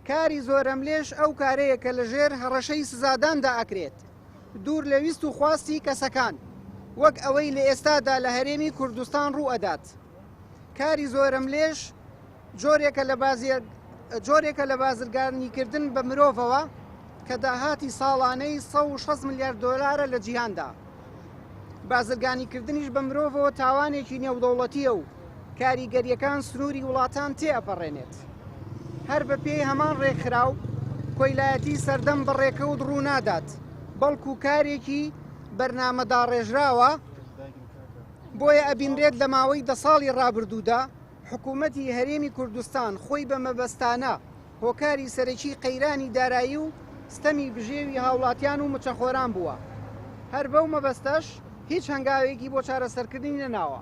کاری زۆرەملێش ئەو کارەیە کە لەژێر هەڕەشەی سزاداندا ئەکرێت دوور لە ویست و خواستی کەسەکان وەک ئەوەی لە ئێستادا لە هەرێمی کوردستان ڕوو ئەدات. کاری زۆرەملێش جۆرێکە لە بازرگانیکردن بە مرۆڤەوە کە داهاتی ساڵانەی 160 میلیارد دۆلارە لە جیهاندا. بازرگانیکردنیش بە مرۆڤەوە تاوانێکی نێودەوڵەتیە و کاریگەریەکان سنووری وڵاتان تێئەپەڕێنێت. هەر بە پێی هەمان ڕێکخراو کۆیلایەتی سەردەم بەڕێکەوت ڕوو نادات، بەڵکو کارێکی بەرنامەدا ڕێژراوە. بۆیە ئەبینرێت لە ماوەی 10 ساڵی ڕابردوودا حکوومەتی هەرێمی کوردستان خۆی بە مەبەستانە هۆکاری سەرەکی قەیرانی دارایی و ستەمی بژێوی هاوڵاتیان و مچەخۆران بووە. هەر بەو مەبەستەش هیچ هەنگاوێکی بۆ چارەسەرکردنی نەناوە.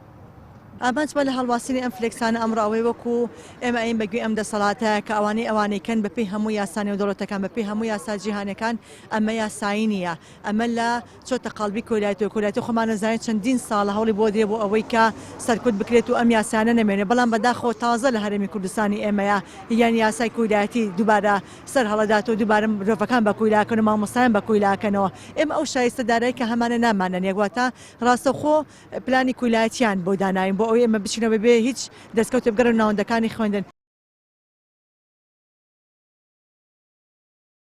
ئامانجبە لە هەڵواسینی ئەم فلێکسانە ئەمڕاوەی وەکو ئێمە ئەین بەگوێ ئەم دەسەڵاتە کە ئەوانەیەکەن بەپێی هەموو یاسانی و دەوڵەتەکان بەپێی هەموو یاسا جیهانەکان ئەمە یاسایی نییە، ئەمە لە چۆتە قەڵبی کۆلایەتی خۆمان نەزانێت چەندین ساڵە هەوڵی بۆ دێ بۆ ئەوەی کە سەرکوت بکرێت و ئەم یاسانە نەمێنێت، بەڵام بەداخەوە تازە لە هەرێمی کوردستانی ئێمەیە یان یاسای کۆلایەتی دووبارە سەر هەڵەدات و دووبارە مرۆڤەکان بە کۆیلاکەن و مامۆستایان بە کۆیلاکەنەوە. ئێمە ئەو شایستەدارایی کە هەمانە نامانە نێگواتە ڕاستەوخۆ پلانی کۆیلایەتیان بۆ داناین بۆ ئەوەی ئێمە بچینەوە بێ هیچ دەستکەوتێ بگەڕن ناوەندەکانی خوێندن.